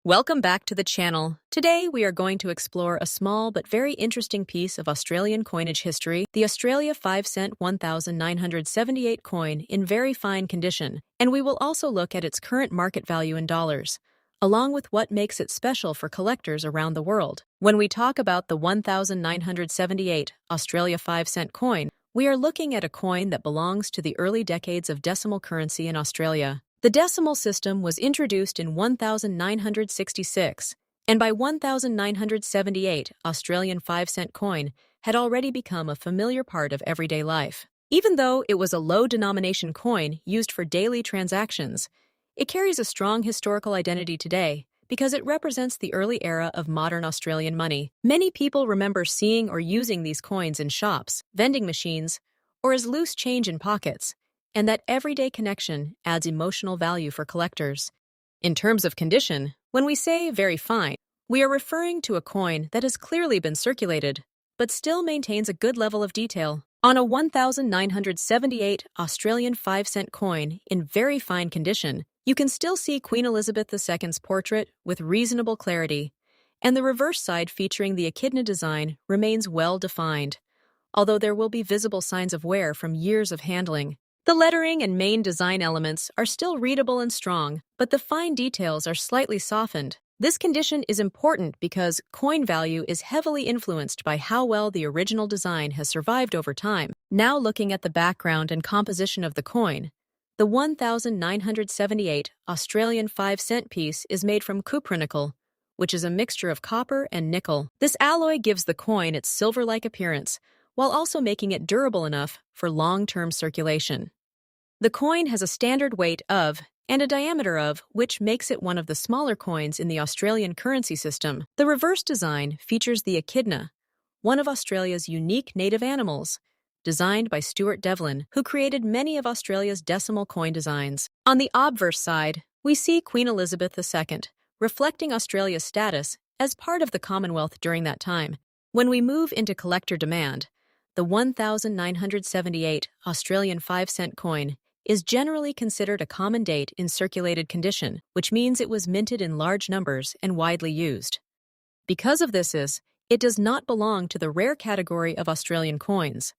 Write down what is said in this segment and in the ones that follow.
Welcome back to the channel. Today we are going to explore a small but very interesting piece of Australian coinage history, the Australia 5-cent 1978 coin in very fine condition, and we will also look at its current market value in dollars, along with what makes it special for collectors around the world. When we talk about the 1978 Australia 5-cent coin, we are looking at a coin that belongs to the early decades of decimal currency in Australia. The decimal system was introduced in 1966, and by 1978, Australian 5-cent coin had already become a familiar part of everyday life. Even though it was a low-denomination coin used for daily transactions, it carries a strong historical identity today because it represents the early era of modern Australian money. Many people remember seeing or using these coins in shops, vending machines, or as loose change in pockets, and that everyday connection adds emotional value for collectors. In terms of condition, when we say very fine, we are referring to a coin that has clearly been circulated, but still maintains a good level of detail. On a 1978 Australian 5-cent coin in very fine condition, you can still see Queen Elizabeth II's portrait with reasonable clarity, and the reverse side featuring the echidna design remains well defined, although there will be visible signs of wear from years of handling. The lettering and main design elements are still readable and strong, but the fine details are slightly softened. This condition is important because coin value is heavily influenced by how well the original design has survived over time. Now looking at the background and composition of the coin, the 1978 Australian 5-cent piece is made from cupronickel, which is a mixture of copper and nickel. This alloy gives the coin its silver-like appearance, while also making it durable enough for long-term circulation. The coin has a standard weight of and a diameter of, which makes it one of the smaller coins in the Australian currency system. The reverse design features the echidna, one of Australia's unique native animals, designed by Stuart Devlin, who created many of Australia's decimal coin designs. On the obverse side, we see Queen Elizabeth II, reflecting Australia's status as part of the Commonwealth during that time. When we move into collector demand, the 1978 Australian 5-cent coin is generally considered a common date in circulated condition, which means it was minted in large numbers and widely used. Because of this, it does not belong to the rare category of Australian coins.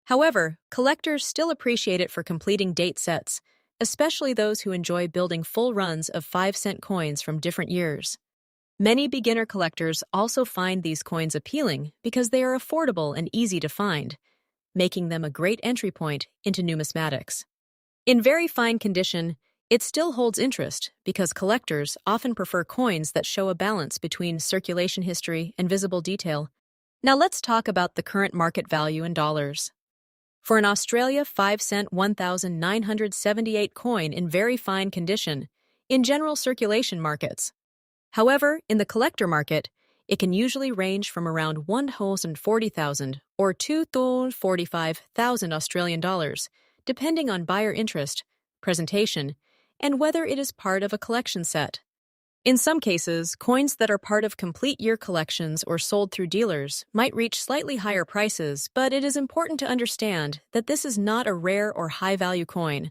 However, collectors still appreciate it for completing date sets, especially those who enjoy building full runs of 5-cent coins from different years. Many beginner collectors also find these coins appealing because they are affordable and easy to find, making them a great entry point into numismatics. In very fine condition, it still holds interest because collectors often prefer coins that show a balance between circulation history and visible detail. Now let's talk about the current market value in dollars. For an Australia 5-cent 1978 coin in very fine condition, in general circulation markets. However, in the collector market, it can usually range from around 140,000 or 245,000 Australian dollars, depending on buyer interest, presentation, and whether it is part of a collection set. In some cases, coins that are part of complete year collections or sold through dealers might reach slightly higher prices, but it is important to understand that this is not a rare or high-value coin.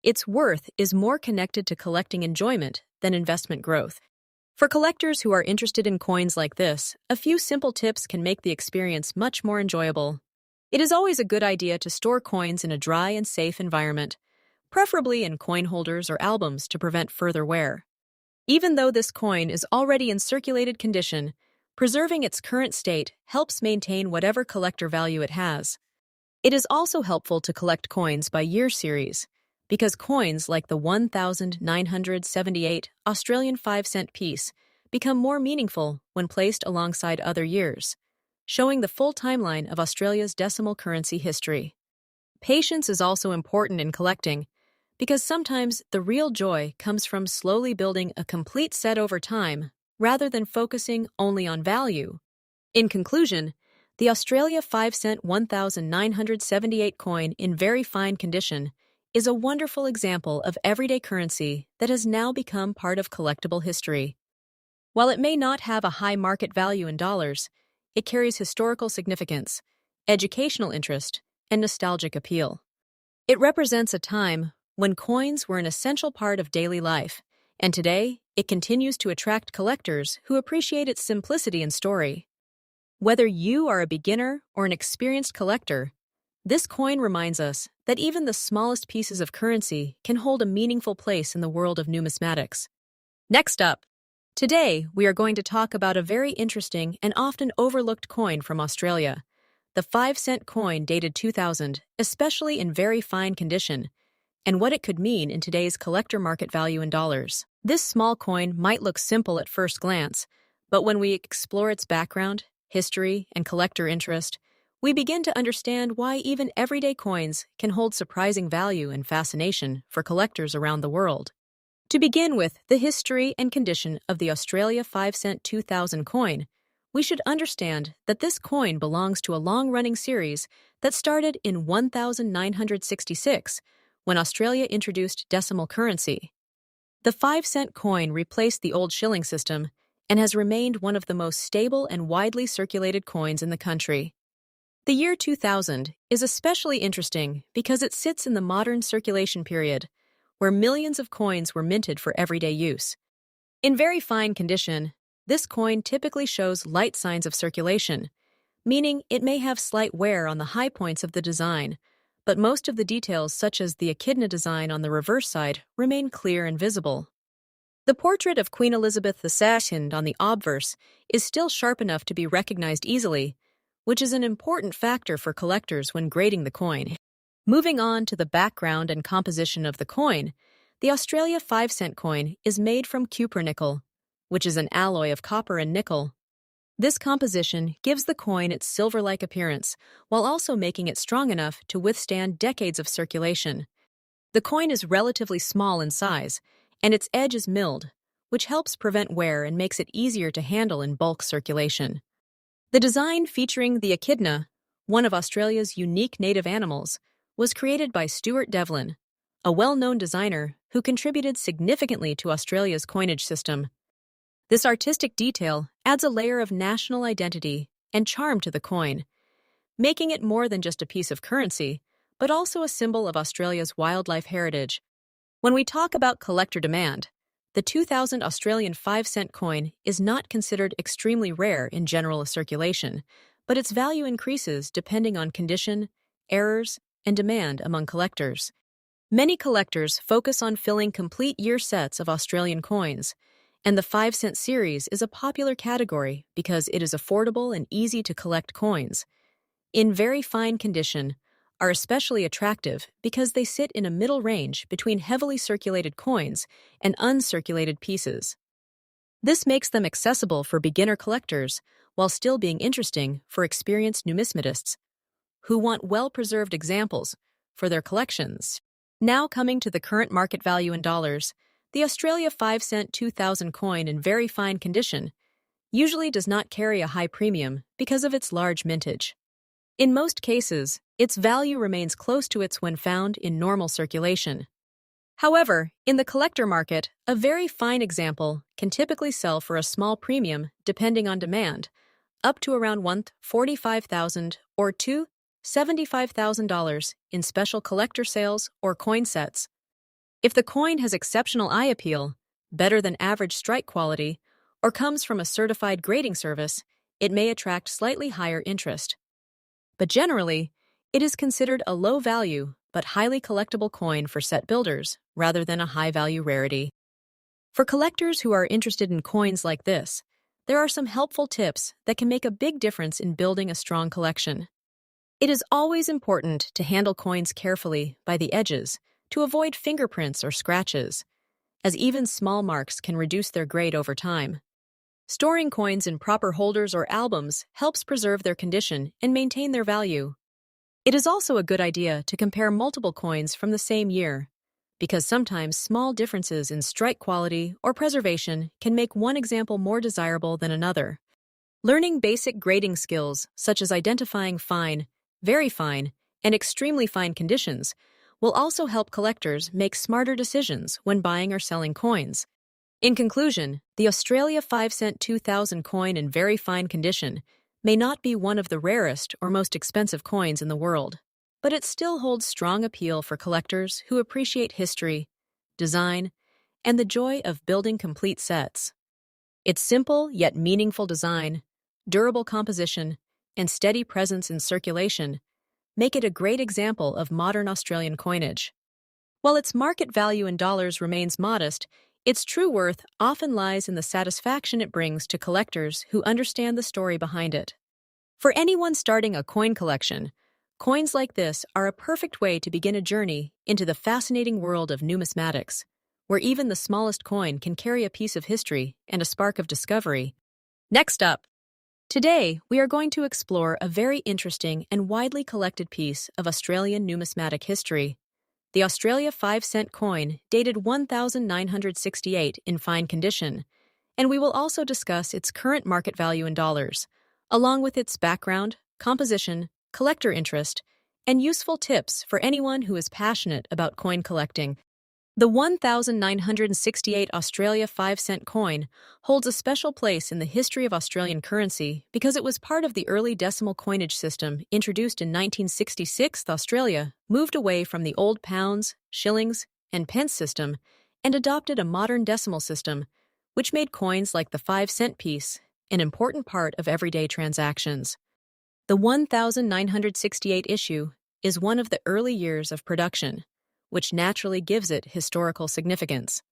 Its worth is more connected to collecting enjoyment than investment growth. For collectors who are interested in coins like this, a few simple tips can make the experience much more enjoyable. It is always a good idea to store coins in a dry and safe environment, preferably in coin holders or albums to prevent further wear. Even though this coin is already in circulated condition, preserving its current state helps maintain whatever collector value it has. It is also helpful to collect coins by year series, because coins like the 1978 Australian 5-cent piece become more meaningful when placed alongside other years, showing the full timeline of Australia's decimal currency history. Patience is also important in collecting, because sometimes the real joy comes from slowly building a complete set over time rather than focusing only on value. In conclusion, the Australia 5-cent 1978 coin in very fine condition is a wonderful example of everyday currency that has now become part of collectible history. While it may not have a high market value in dollars, it carries historical significance, educational interest, and nostalgic appeal. It represents a time when coins were an essential part of daily life, and today it continues to attract collectors who appreciate its simplicity and story. Whether you are a beginner or an experienced collector, this coin reminds us that even the smallest pieces of currency can hold a meaningful place in the world of numismatics. Next up, today we are going to talk about a very interesting and often overlooked coin from Australia, the 5-cent coin dated 2000, especially in very fine condition, and what it could mean in today's collector market value in dollars. This small coin might look simple at first glance, but when we explore its background, history, and collector interest, we begin to understand why even everyday coins can hold surprising value and fascination for collectors around the world. To begin with the history and condition of the Australia 5-cent 2000 coin, we should understand that this coin belongs to a long-running series that started in 1966, when Australia introduced decimal currency. The 5-cent coin replaced the old shilling system and has remained one of the most stable and widely circulated coins in the country. The year 2000 is especially interesting because it sits in the modern circulation period, where millions of coins were minted for everyday use. In very fine condition, this coin typically shows light signs of circulation, meaning it may have slight wear on the high points of the design, but most of the details, such as the echidna design on the reverse side, remain clear and visible. The portrait of Queen Elizabeth II on the obverse is still sharp enough to be recognized easily, which is an important factor for collectors when grading the coin. Moving on to the background and composition of the coin, the Australia 5-cent coin is made from cupronickel, which is an alloy of copper and nickel. This composition gives the coin its silver-like appearance, while also making it strong enough to withstand decades of circulation. The coin is relatively small in size, and its edge is milled, which helps prevent wear and makes it easier to handle in bulk circulation. The design featuring the echidna, one of Australia's unique native animals, was created by Stuart Devlin, a well-known designer who contributed significantly to Australia's coinage system. This artistic detail adds a layer of national identity and charm to the coin, making it more than just a piece of currency, but also a symbol of Australia's wildlife heritage. When we talk about collector demand, the 2000 Australian 5-cent coin is not considered extremely rare in general circulation, but its value increases depending on condition, errors, and demand among collectors. Many collectors focus on filling complete year sets of Australian coins, and the 5-cent series is a popular category because it is affordable and easy to collect coins. In very fine condition, are especially attractive because they sit in a middle range between heavily circulated coins and uncirculated pieces. This makes them accessible for beginner collectors while still being interesting for experienced numismatists who want well-preserved examples for their collections. Now coming to the current market value in dollars, the Australia 5-cent 2000 coin in very fine condition usually does not carry a high premium because of its large mintage. In most cases, its value remains close to its when found in normal circulation. However, in the collector market, a very fine example can typically sell for a small premium depending on demand, up to around $145,000 or $275,000 in special collector sales or coin sets. If the coin has exceptional eye appeal, better than average strike quality, or comes from a certified grading service, it may attract slightly higher interest. But generally, it is considered a low-value but highly collectible coin for set builders rather than a high-value rarity. For collectors who are interested in coins like this, there are some helpful tips that can make a big difference in building a strong collection. It is always important to handle coins carefully by the edges to avoid fingerprints or scratches, as even small marks can reduce their grade over time. Storing coins in proper holders or albums helps preserve their condition and maintain their value. It is also a good idea to compare multiple coins from the same year, because sometimes small differences in strike quality or preservation can make one example more desirable than another. Learning basic grading skills, such as identifying fine, very fine, and extremely fine conditions, will also help collectors make smarter decisions when buying or selling coins. In conclusion, the Australia 5-cent 2000 coin in very fine condition may not be one of the rarest or most expensive coins in the world, but it still holds strong appeal for collectors who appreciate history, design, and the joy of building complete sets. Its simple yet meaningful design, durable composition, and steady presence in circulation make it a great example of modern Australian coinage. While its market value in dollars remains modest, its true worth often lies in the satisfaction it brings to collectors who understand the story behind it. For anyone starting a coin collection, coins like this are a perfect way to begin a journey into the fascinating world of numismatics, where even the smallest coin can carry a piece of history and a spark of discovery. Next up, today we are going to explore a very interesting and widely collected piece of Australian numismatic history, the Australia 5-cent coin dated 1968 in fine condition, and we will also discuss its current market value in dollars, along with its background, composition, collector interest, and useful tips for anyone who is passionate about coin collecting. The 1968 Australia 5-cent coin holds a special place in the history of Australian currency because it was part of the early decimal coinage system introduced in 1966. Australia moved away from the old pounds, shillings, and pence system and adopted a modern decimal system, which made coins like the 5-cent piece an important part of everyday transactions. The 1968 issue is one of the early years of production, which naturally gives it historical significance.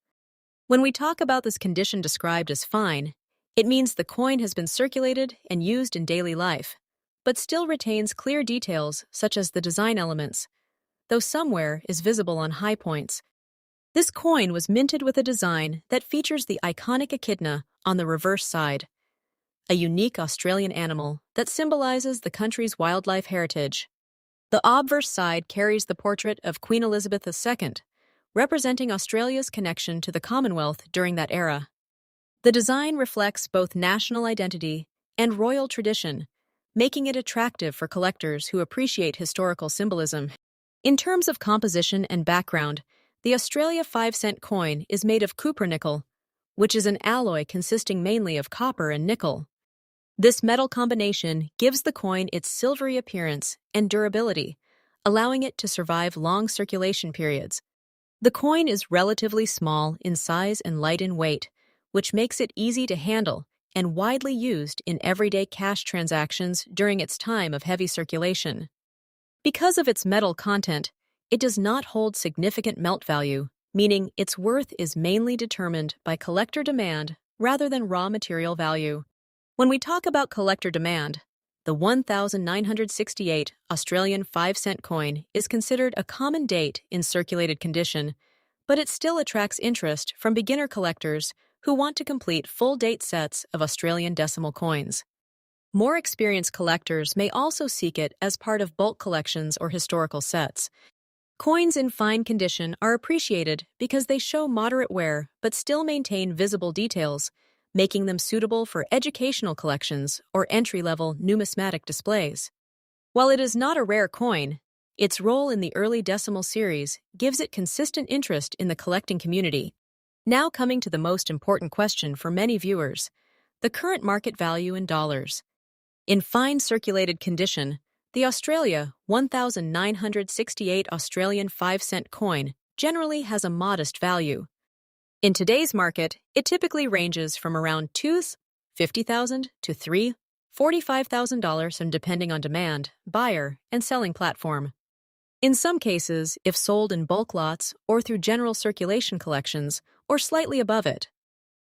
When we talk about this condition described as fine, it means the coin has been circulated and used in daily life, but still retains clear details such as the design elements, though some wear is visible on high points. This coin was minted with a design that features the iconic echidna on the reverse side, a unique Australian animal that symbolizes the country's wildlife heritage. The obverse side carries the portrait of Queen Elizabeth II, representing Australia's connection to the Commonwealth during that era. The design reflects both national identity and royal tradition, making it attractive for collectors who appreciate historical symbolism. In terms of composition and background, the Australia 5-cent coin is made of cupronickel, which is an alloy consisting mainly of copper and nickel. This metal combination gives the coin its silvery appearance and durability, allowing it to survive long circulation periods. The coin is relatively small in size and light in weight, which makes it easy to handle and widely used in everyday cash transactions during its time of heavy circulation. Because of its metal content, it does not hold significant melt value, meaning its worth is mainly determined by collector demand rather than raw material value. When we talk about collector demand, the 1968 Australian 5-cent coin is considered a common date in circulated condition, but it still attracts interest from beginner collectors who want to complete full-date sets of Australian decimal coins. More experienced collectors may also seek it as part of bulk collections or historical sets. Coins in fine condition are appreciated because they show moderate wear but still maintain visible details, making them suitable for educational collections or entry-level numismatic displays. While it is not a rare coin, its role in the early decimal series gives it consistent interest in the collecting community. Now coming to the most important question for many viewers, the current market value in dollars. In fine circulated condition, the Australia 1968 Australian 5-cent coin generally has a modest value. In today's market, it typically ranges from around $250,000 to $345,000 and depending on demand, buyer, and selling platform. In some cases, if sold in bulk lots or through general circulation collections, or slightly above it.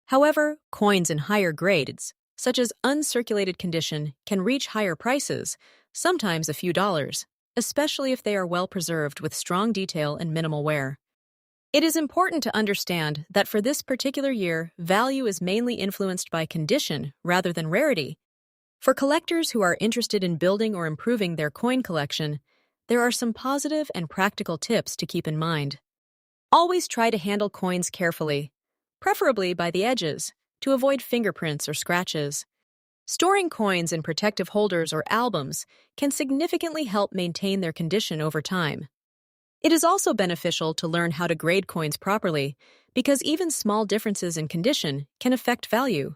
However, coins in higher grades, such as uncirculated condition, can reach higher prices, sometimes a few dollars, especially if they are well preserved with strong detail and minimal wear. It is important to understand that for this particular year, value is mainly influenced by condition rather than rarity. For collectors who are interested in building or improving their coin collection, there are some positive and practical tips to keep in mind. Always try to handle coins carefully, preferably by the edges, to avoid fingerprints or scratches. Storing coins in protective holders or albums can significantly help maintain their condition over time. It is also beneficial to learn how to grade coins properly, because even small differences in condition can affect value.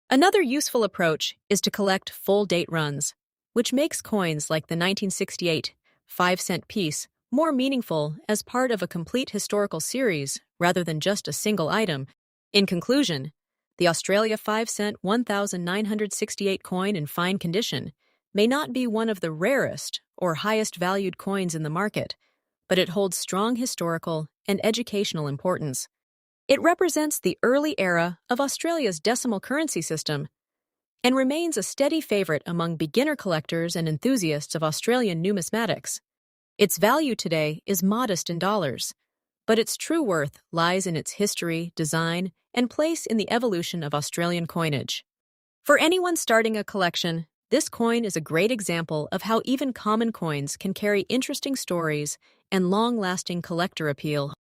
Another useful approach is to collect full date runs, which makes coins like the 1968 5-cent piece more meaningful as part of a complete historical series rather than just a single item. In conclusion, the Australia 5-cent 1968 coin in fine condition may not be one of the rarest or highest valued coins in the market, but it holds strong historical and educational importance. It represents the early era of Australia's decimal currency system and remains a steady favorite among beginner collectors and enthusiasts of Australian numismatics. Its value today is modest in dollars, but its true worth lies in its history, design, and place in the evolution of Australian coinage. For anyone starting a collection, this coin is a great example of how even common coins can carry interesting stories and long-lasting collector appeal.